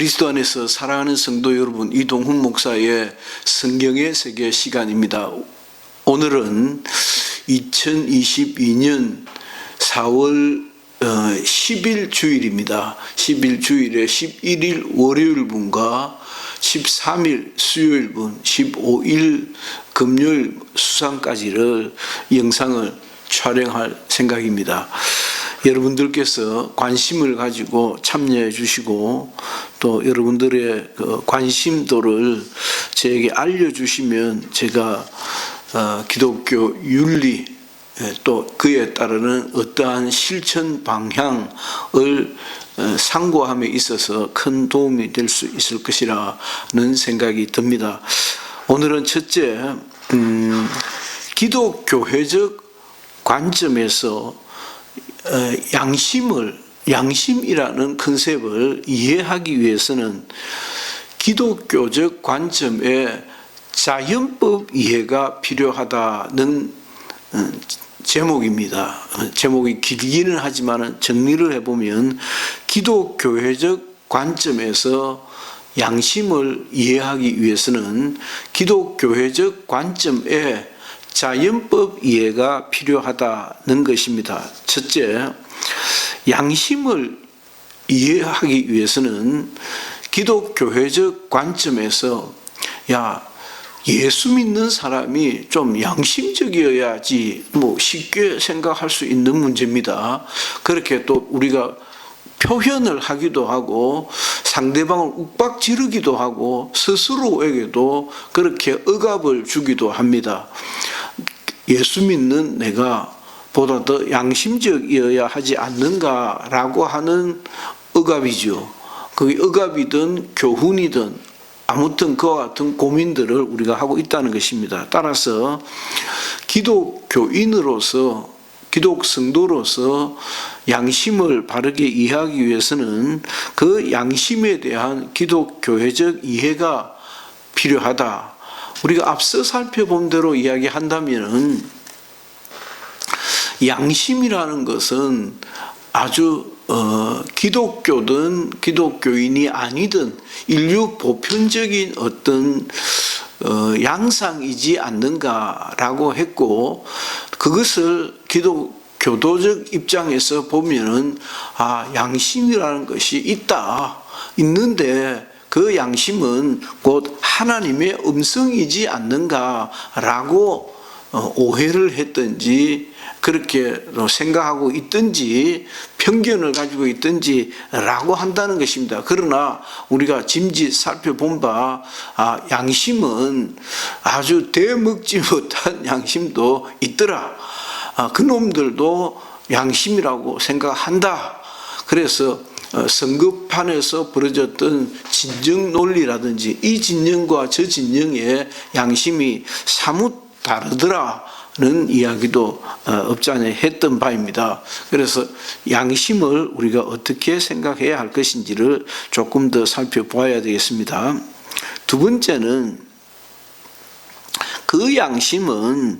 그리스도 안에서 사랑하는 성도 여러분, 이동훈 목사의 성경의 세계 시간입니다. 오늘은 2022년 4월 10일 주일입니다. 10일 주일에 11일 월요일분과 13일 수요일분, 15일 금요일 수상까지를 영상을 촬영할 생각입니다. 여러분들께서 관심을 가지고 참여해 주시고 또 여러분들의 그 관심도를 저에게 알려주시면 제가 기독교 윤리 또 그에 따르는 어떠한 실천 방향을 상고함에 있어서 큰 도움이 될 수 있을 것이라는 생각이 듭니다. 오늘은 첫째, 기독교회적 관점에서 양심이라는 컨셉을 이해하기 위해서는 기독교적 관점의 자연법 이해가 필요하다는 제목입니다. 제목이 길기는 하지만 정리를 해보면 기독교회적 관점에서 양심을 이해하기 위해서는 기독교회적 관점의 자연법 이해가 필요하다는 것입니다. 첫째, 양심을 이해하기 위해서는 기독교회적 관점에서 예수 믿는 사람이 좀 양심적이어야지 쉽게 생각할 수 있는 문제입니다. 그렇게 또 우리가 표현을 하기도 하고 상대방을 욱박지르기도 하고 스스로에게도 그렇게 억압을 주기도 합니다. 예수 믿는 내가 보다 더 양심적이어야 하지 않는가라고 하는 억압이죠. 그게 억압이든 교훈이든 아무튼 그와 같은 고민들을 우리가 하고 있다는 것입니다. 따라서 기독교인으로서 기독 성도로서 양심을 바르게 이해하기 위해서는 그 양심에 대한 기독교회적 이해가 필요하다. 우리가 앞서 살펴본 대로 이야기한다면 양심이라는 것은 아주 기독교든 기독교인이 아니든 인류 보편적인 어떤 양상이지 않는가라고 했고, 그것을 기독교도적 입장에서 보면은 양심이라는 것이 있는데 그 양심은 곧 하나님의 음성이지 않는가라고 오해를 했든지 그렇게 생각하고 있든지 편견을 가지고 있든지 라고 한다는 것입니다. 그러나 우리가 짐짓 살펴본 바 양심은 아주 대먹지 못한 양심도 있더라. 그놈들도 양심이라고 생각한다. 그래서 선거판에서 벌어졌던 진영 논리라든지 이 진영과 저 진영의 양심이 사뭇 다르더라는 이야기도 없잖아요 했던 바입니다. 그래서 양심을 우리가 어떻게 생각해야 할 것인지를 조금 더 살펴보아야 되겠습니다. 두 번째는 그 양심은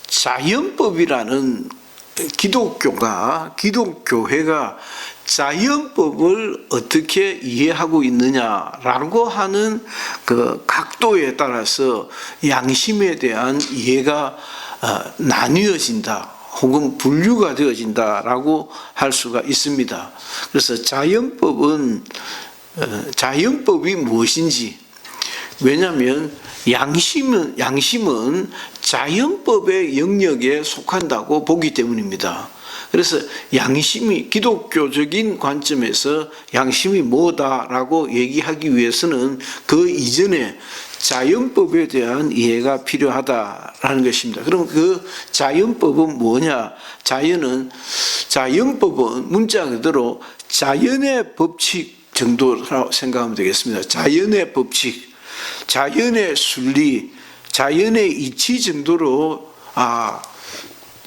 자연법이라는 기독교회가 자연법을 어떻게 이해하고 있느냐라고 하는 그 각도에 따라서 양심에 대한 이해가 나뉘어진다 혹은 분류가 되어진다라고 할 수가 있습니다. 그래서 자연법이 무엇인지, 왜냐하면 양심은 자연법의 영역에 속한다고 보기 때문입니다. 그래서 양심이 기독교적인 관점에서 양심이 뭐다라고 얘기하기 위해서는 그 이전에 자연법에 대한 이해가 필요하다라는 것입니다. 그럼 그 자연법은 뭐냐? 자연법은 문자 그대로 자연의 법칙 정도라고 생각하면 되겠습니다. 자연의 법칙, 자연의 순리, 자연의 이치 정도로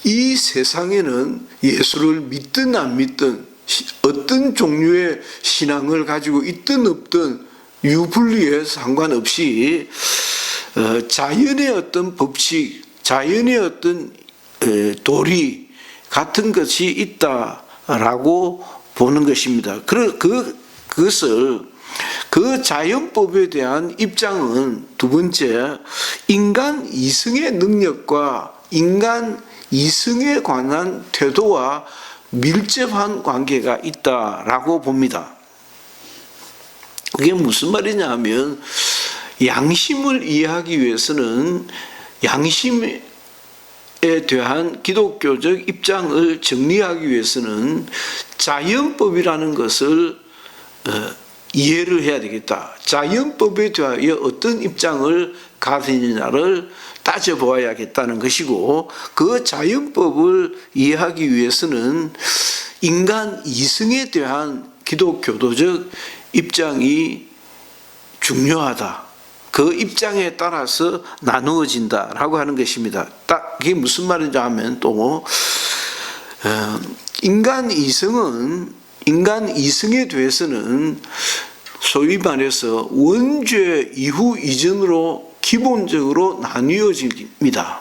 이 세상에는 예수를 믿든 안 믿든 어떤 종류의 신앙을 가지고 있든 없든 유불리에 상관없이 자연의 어떤 법칙, 자연의 어떤 도리 같은 것이 있다 라고 보는 것입니다. 그것을 그 자연법에 대한 입장은 두 번째, 인간 이성의 능력과 인간 이성에 관한 태도와 밀접한 관계가 있다라고 봅니다. 그게 무슨 말이냐 하면 양심을 이해하기 위해서는 양심에 대한 기독교적 입장을 정리하기 위해서는 자연법이라는 것을 이해를 해야 되겠다. 자연법에 대하여 어떤 입장을 가지느냐를 따져보아야겠다는 것이고, 그 자연법을 이해하기 위해서는 인간 이성에 대한 기독교도적 입장이 중요하다. 그 입장에 따라서 나누어진다라고 하는 것입니다. 딱 그게 무슨 말인지 하면 또 인간 이성에 대해서는 소위 말해서 원죄 이후 이전으로 기본적으로 나뉘어집니다.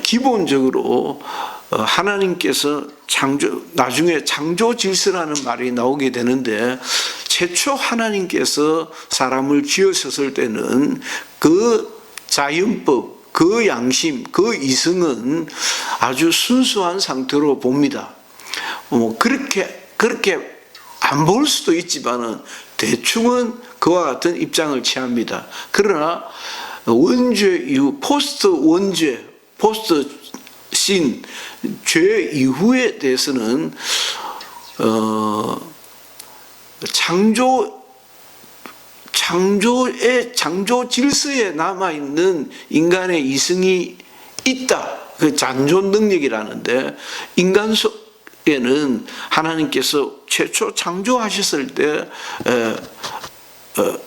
기본적으로 하나님께서 나중에 창조 질서라는 말이 나오게 되는데, 최초 하나님께서 사람을 지으셨을 때는 그 자연법, 그 양심, 그 이성은 아주 순수한 상태로 봅니다. 그렇게 안 볼 수도 있지만은 대충은 그와 같은 입장을 취합니다. 그러나 원죄 이후, 포스트 원죄, 포스트 신, 죄 이후에 대해서는 창조 질서에 남아있는 인간의 이성이 있다. 그 잔존 능력이라는데, 인간 속에는 하나님께서 최초 창조하셨을 때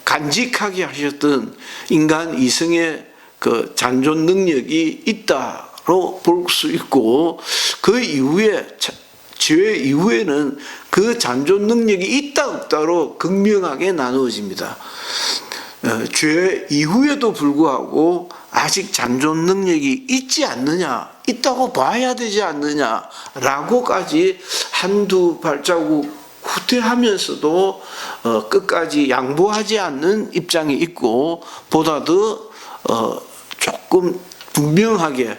간직하게 하셨던 인간 이성의 그 잔존 능력이 있다로 볼 수 있고, 그 이후에 죄 이후에는 그 잔존 능력이 있다 없다로 극명하게 나누어집니다. 죄 이후에도 불구하고 아직 잔존 능력이 있지 않느냐, 있다고 봐야 되지 않느냐라고까지 한두 발자국 후퇴하면서도 끝까지 양보하지 않는 입장이 있고, 보다 더 조금 분명하게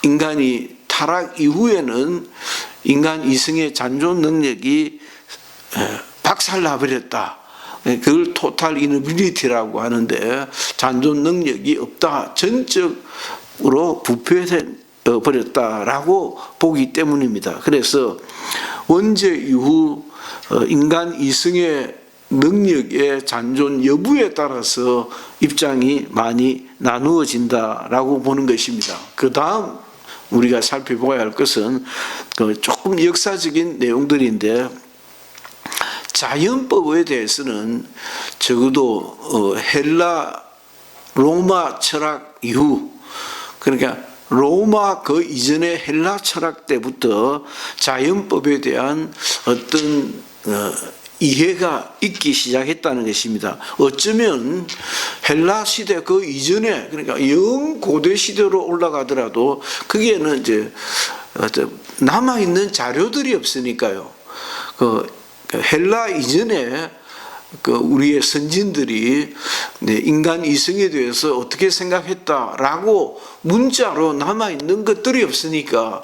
인간이 타락 이후에는 인간 이성의 잔존 능력이 박살나버렸다. 그걸 토탈 이너빌리티라고 하는데, 잔존 능력이 없다. 전적으로 부패해 버렸다라고 보기 때문입니다. 그래서 원죄 이후 인간 이성의 능력의 잔존 여부에 따라서 입장이 많이 나누어진다라고 보는 것입니다. 그 다음 우리가 살펴봐야 할 것은 조금 역사적인 내용들인데, 자연법에 대해서는 적어도 헬라 로마 철학 이후, 그러니까 로마 그 이전의 헬라 철학 때부터 자연법에 대한 어떤 이해가 있기 시작했다는 것입니다. 어쩌면 헬라 시대 그 이전에, 그러니까 영고대 시대로 올라가더라도 거기에는 이제 남아있는 자료들이 없으니까요. 헬라 이전에 우리의 선진들이 인간 이성에 대해서 어떻게 생각했다라고 문자로 남아있는 것들이 없으니까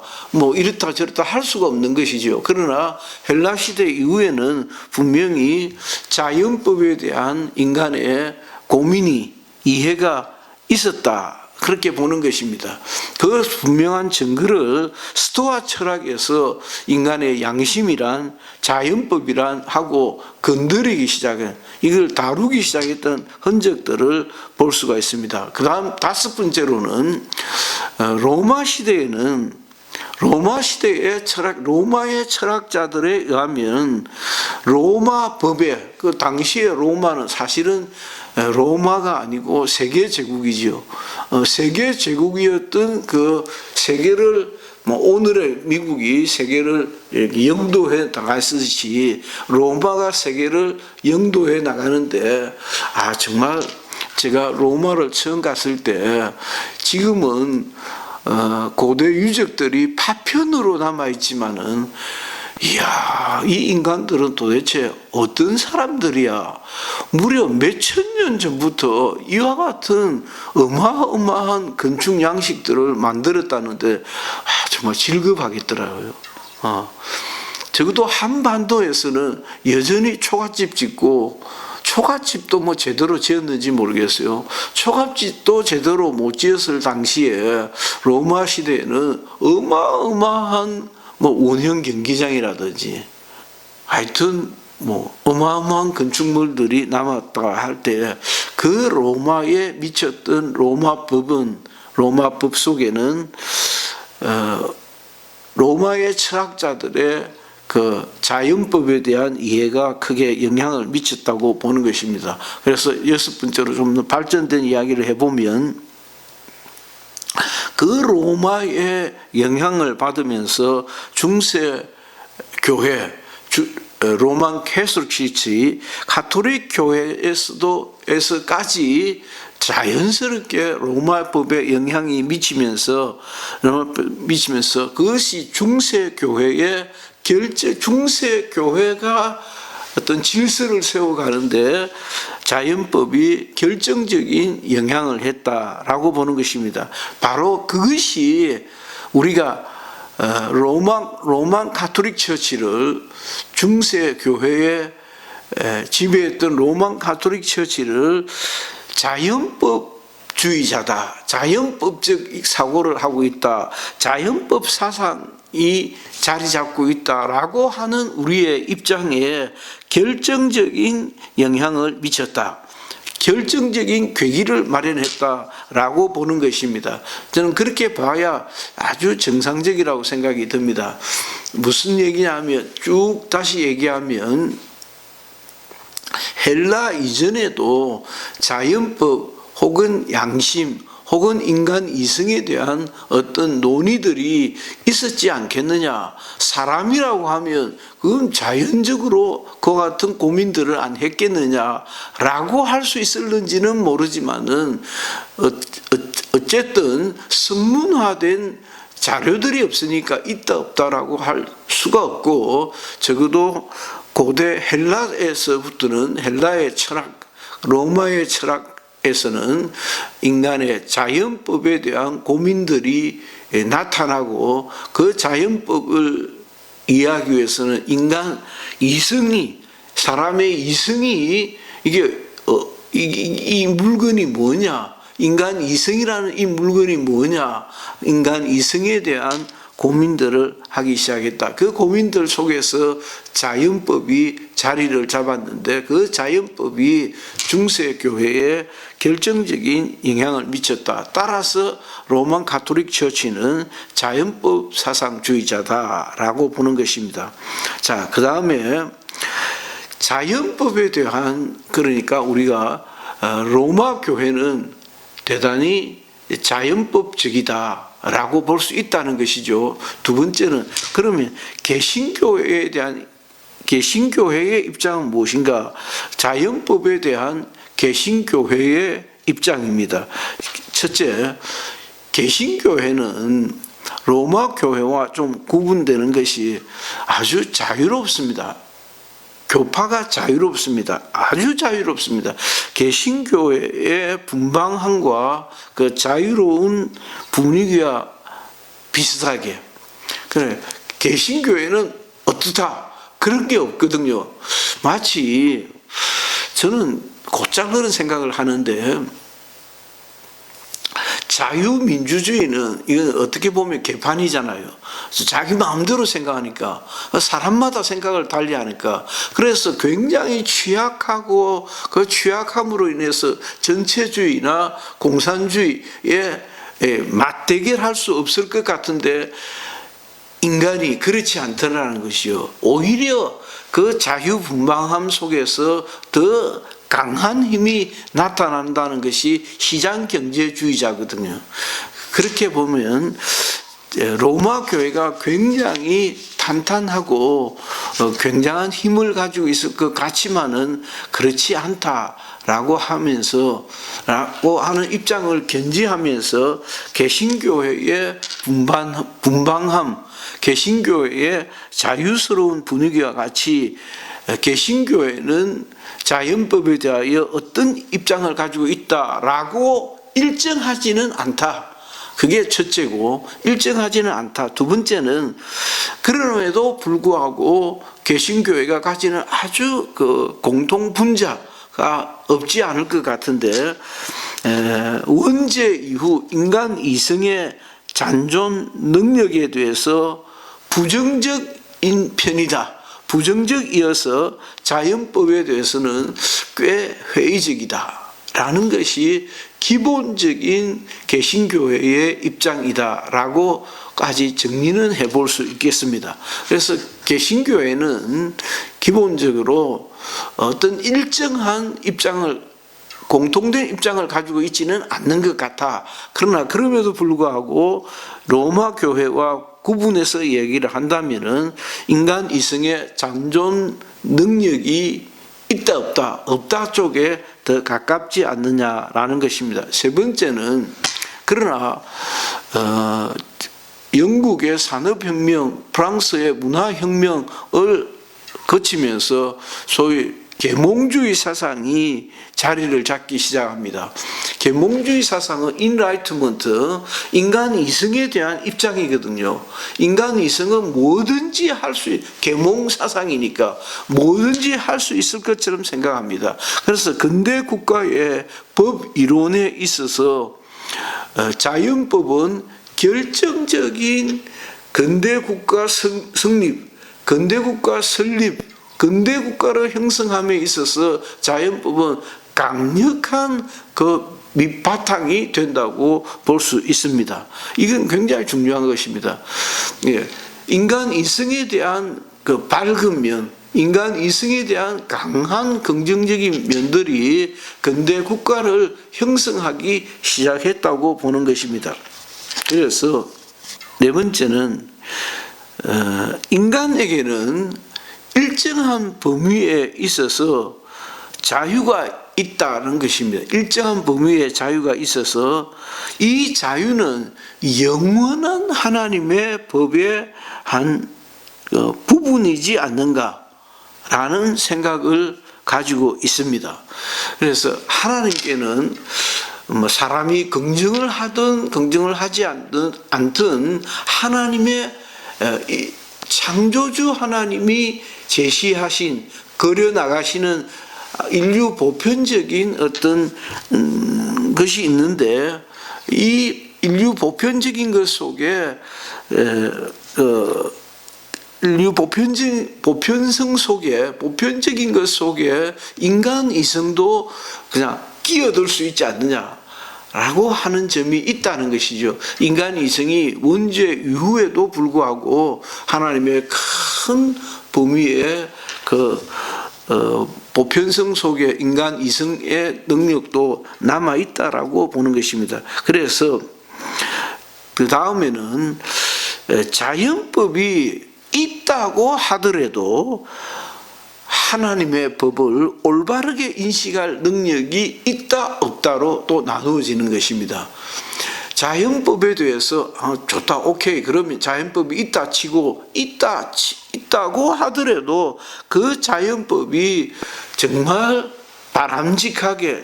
이렇다 저렇다 할 수가 없는 것이죠. 그러나 헬라 시대 이후에는 분명히 자연법에 대한 인간의 고민이, 이해가 있었다, 그렇게 보는 것입니다. 그 분명한 증거를 스토아 철학에서 인간의 양심이란, 자연법이란 하고 건드리기 시작한, 이걸 다루기 시작했던 흔적들을 볼 수가 있습니다. 그 다음 다섯 번째로는 로마 시대에는 로마의 철학자들에 의하면 로마 법에, 그 당시에 로마는 사실은 로마가 아니고 세계 제국이지요. 세계 제국이었던 그 세계를, 오늘의 미국이 세계를 이렇게 영도해 나갔듯이 로마가 세계를 영도해 나가는데, 정말 제가 로마를 처음 갔을 때, 지금은 고대 유적들이 파편으로 남아있지만은 이야, 이 인간들은 도대체 어떤 사람들이야? 무려 몇천 년 전부터 이와 같은 어마어마한 건축 양식들을 만들었다는데 정말 질급하겠더라고요. 적어도 한반도에서는 여전히 초가집 짓고, 초가집도 뭐 제대로 지었는지 모르겠어요. 초가집도 제대로 못 지었을 당시에 로마 시대에는 어마어마한 뭐 원형 경기장이라든지 하여튼 뭐 어마어마한 건축물들이 남았다 할 때 그 로마에 미쳤던 로마법 속에는 로마의 철학자들의 그 자연법에 대한 이해가 크게 영향을 미쳤다고 보는 것입니다. 그래서 6번째로 좀 더 발전된 이야기를 해보면, 그 로마의 영향을 받으면서 중세 교회, 로만 캐톨릭 처치, 가톨릭 교회에서까지 자연스럽게 로마법에 영향이 미치면서 그것이 중세 교회가 어떤 질서를 세워가는데 자연법이 결정적인 영향을 했다라고 보는 것입니다. 바로 그것이 우리가 로만 가톨릭 처치를, 중세 교회에 지배했던 로만 가톨릭 처치를 자연법주의자다, 자연법적 사고를 하고 있다, 자연법 사상이 자리 잡고 있다라고 하는 우리의 입장에 결정적인 영향을 미쳤다, 결정적인 계기를 마련했다라고 보는 것입니다. 저는 그렇게 봐야 아주 정상적이라고 생각이 듭니다. 무슨 얘기냐면, 쭉 다시 얘기하면 헬라 이전에도 자연법 혹은 양심 혹은 인간 이성에 대한 어떤 논의들이 있었지 않겠느냐. 사람이라고 하면 그건 자연적으로 그와 같은 고민들을 안 했겠느냐라고 할 수 있을는지는 모르지만은 어쨌든 성문화된 자료들이 없으니까 있다 없다라고 할 수가 없고, 적어도 고대 헬라에서부터는, 헬라의 철학, 로마의 철학에서는 인간의 자연법에 대한 고민들이 나타나고, 그 자연법을 이해하기 위해서는 인간 이성이, 사람의 이성이 이 물건이 뭐냐, 인간 이성이라는 이 물건이 뭐냐, 인간 이성에 대한 고민들을 하기 시작했다. 그 고민들 속에서 자연법이 자리를 잡았는데, 그 자연법이 중세 교회에 결정적인 영향을 미쳤다. 따라서 로만 가톨릭 처치는 자연법 사상주의자다라고 보는 것입니다. 자, 그 다음에 자연법에 대한, 그러니까 우리가 로마 교회는 대단히 자연법적이다 라고 볼 수 있다는 것이죠. 두 번째는, 그러면 개신교회에 대한, 개신교회의 입장은 무엇인가? 자연법에 대한 개신교회의 입장입니다. 첫째, 개신교회는 로마 교회와 좀 구분되는 것이 아주 자유롭습니다. 교파가 자유롭습니다. 아주 자유롭습니다. 개신교회의 분방함과 그 자유로운 분위기와 비슷하게. 그래, 개신교회는 어떻다, 그런 게 없거든요. 마치 저는 곧장 그런 생각을 하는데, 자유민주주의는 이건 어떻게 보면 개판이잖아요. 자기 마음대로 생각하니까, 사람마다 생각을 달리하니까, 그래서 굉장히 취약하고, 그 취약함으로 인해서 전체주의나 공산주의에 맞대결할 수 없을 것 같은데, 인간이 그렇지 않더라는 것이요. 오히려 그 자유분방함 속에서 더 강한 힘이 나타난다는 것이 시장경제주의자거든요. 그렇게 보면 로마 교회가 굉장히 탄탄하고 굉장한 힘을 가지고 있을 것 같지만은 그렇지 않다라고 하면서 라고 하는 입장을 견지하면서 개신교회의 분방함, 개신교회의 자유스러운 분위기와 같이 개신교회는 자연법에 대하여 어떤 입장을 가지고 있다라고 일정하지는 않다. 그게 첫째고, 일정하지는 않다. 두 번째는 그럼에도 불구하고 개신교회가 가지는 아주 공통 분자가 없지 않을 것 같은데, 원죄 이후 인간 이성의 잔존 능력에 대해서 부정적인 편이다. 부정적이어서 자연법에 대해서는 꽤 회의적이다. 라는 것이 기본적인 개신교회의 입장이다라고까지 정리는 해볼 수 있겠습니다. 그래서 개신교회는 기본적으로 어떤 일정한 입장을 공통된 입장을 가지고 있지는 않는 것 같아. 그러나 그럼에도 불구하고 로마 교회와 구분해서 얘기를 한다면은 인간 이성의 잔존 능력이 있다 없다, 없다 쪽에 더 가깝지 않느냐라는 것입니다. 세 번째는 그러나 영국의 산업혁명, 프랑스의 문화혁명을 거치면서 소위 계몽주의 사상이 자리를 잡기 시작합니다. 계몽주의 사상은 인라이트먼트, 인간 이성에 대한 입장이거든요. 인간 이성은 뭐든지 할 수, 계몽 사상이니까 뭐든지 할 수 있을 것처럼 생각합니다. 그래서 근대 국가의 법 이론에 있어서 자연법은 결정적인 근대 국가 성립, 근대 국가 설립, 근대 국가를 형성함에 있어서 자연법은 강력한 밑바탕이 된다고 볼 수 있습니다. 이건 굉장히 중요한 것입니다. 인간 이성에 대한 밝은 면, 인간 이성에 대한 강한 긍정적인 면들이 근대 국가를 형성하기 시작했다고 보는 것입니다. 그래서 네 번째는 인간에게는 일정한 범위에 있어서 자유가 있다는 것입니다. 일정한 범위의 자유가 있어서 이 자유는 영원한 하나님의 법의 한 부분이지 않는가라는 생각을 가지고 있습니다. 그래서 하나님께는 사람이 긍정을 하든 긍정을 하지 않든 하나님의 창조주 하나님이 제시하신 그려나가시는 인류 보편적인 어떤 것이 있는데 이 인류 보편적인 것 속에 인류 보편성 속에 보편적인 것 속에 인간 이성도 그냥 끼어들 수 있지 않느냐라고 하는 점이 있다는 것이죠. 인간 이성이 원죄 이후에도 불구하고 하나님의 큰 범위의 보편성 속에 인간 이성의 능력도 남아 있다라고 보는 것입니다. 그래서 그 다음에는 자연법이 있다고 하더라도 하나님의 법을 올바르게 인식할 능력이 있다 없다로 또 나누어지는 것입니다. 자연법에 대해서 좋다, 오케이, 그러면 자연법이 있다 치고 있다고 하더라도 그 자연법이 정말 바람직하게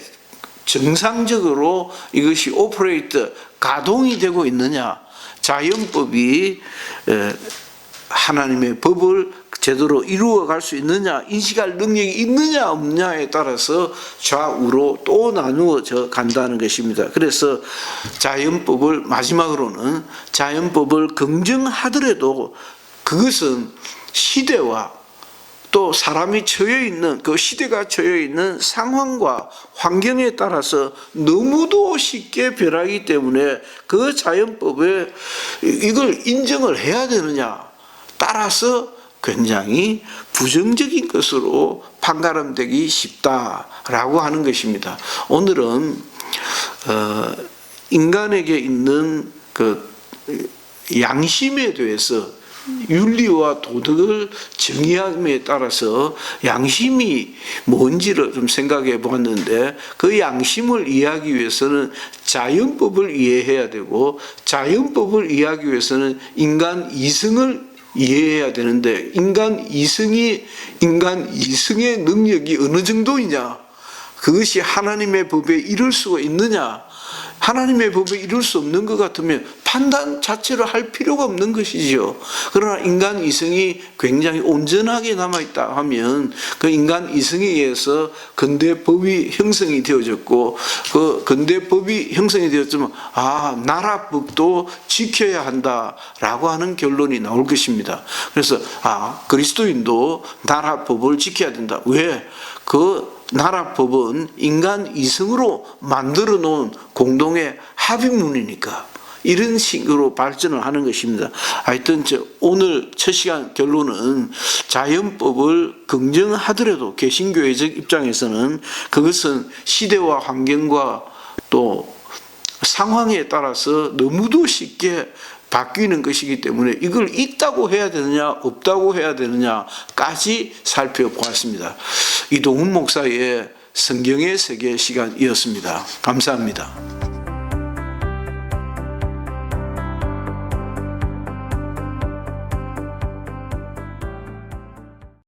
정상적으로 이것이 오퍼레이트 가동이 되고 있느냐, 자연법이 하나님의 법을 제대로 이루어갈 수 있느냐, 인식할 능력이 있느냐 없느냐에 따라서 좌우로 또 나누어져 간다는 것입니다. 그래서 자연법을 마지막으로는 자연법을 긍정하더라도 그것은 시대와 또 사람이 처해 있는 그 시대가 처해 있는 상황과 환경에 따라서 너무도 쉽게 변하기 때문에 그 자연법에 이걸 인정을 해야 되느냐 따라서 굉장히 부정적인 것으로 판가름되기 쉽다라고 하는 것입니다. 오늘은 인간에게 있는 양심에 대해서 윤리와 도덕을 정의함에 따라서 양심이 뭔지를 좀 생각해 보았는데, 그 양심을 이해하기 위해서는 자연법을 이해해야 되고, 자연법을 이해하기 위해서는 인간 이성을 이해해야 되는데, 인간 이성의 능력이 어느 정도이냐, 그것이 하나님의 법에 이룰 수가 있느냐, 하나님의 법에 이룰 수 없는 것 같으면 판단 자체를 할 필요가 없는 것이지요. 그러나 인간 이성이 굉장히 온전하게 남아있다 하면 그 인간 이성에 의해서 근대법이 형성이 되어졌고, 그 근대법이 형성이 되었지만 나라법도 지켜야 한다라고 하는 결론이 나올 것입니다. 그래서 그리스도인도 나라법을 지켜야 된다. 왜? 그 나라법은 인간 이성으로 만들어 놓은 공동의 합의문이니까. 이런 식으로 발전을 하는 것입니다. 하여튼 오늘 첫 시간 결론은 자연법을 긍정하더라도 개신교회적 입장에서는 그것은 시대와 환경과 또 상황에 따라서 너무도 쉽게 바뀌는 것이기 때문에 이걸 있다고 해야 되느냐 없다고 해야 되느냐까지 살펴보았습니다. 이동훈 목사의 성경의 세계 시간이었습니다. 감사합니다.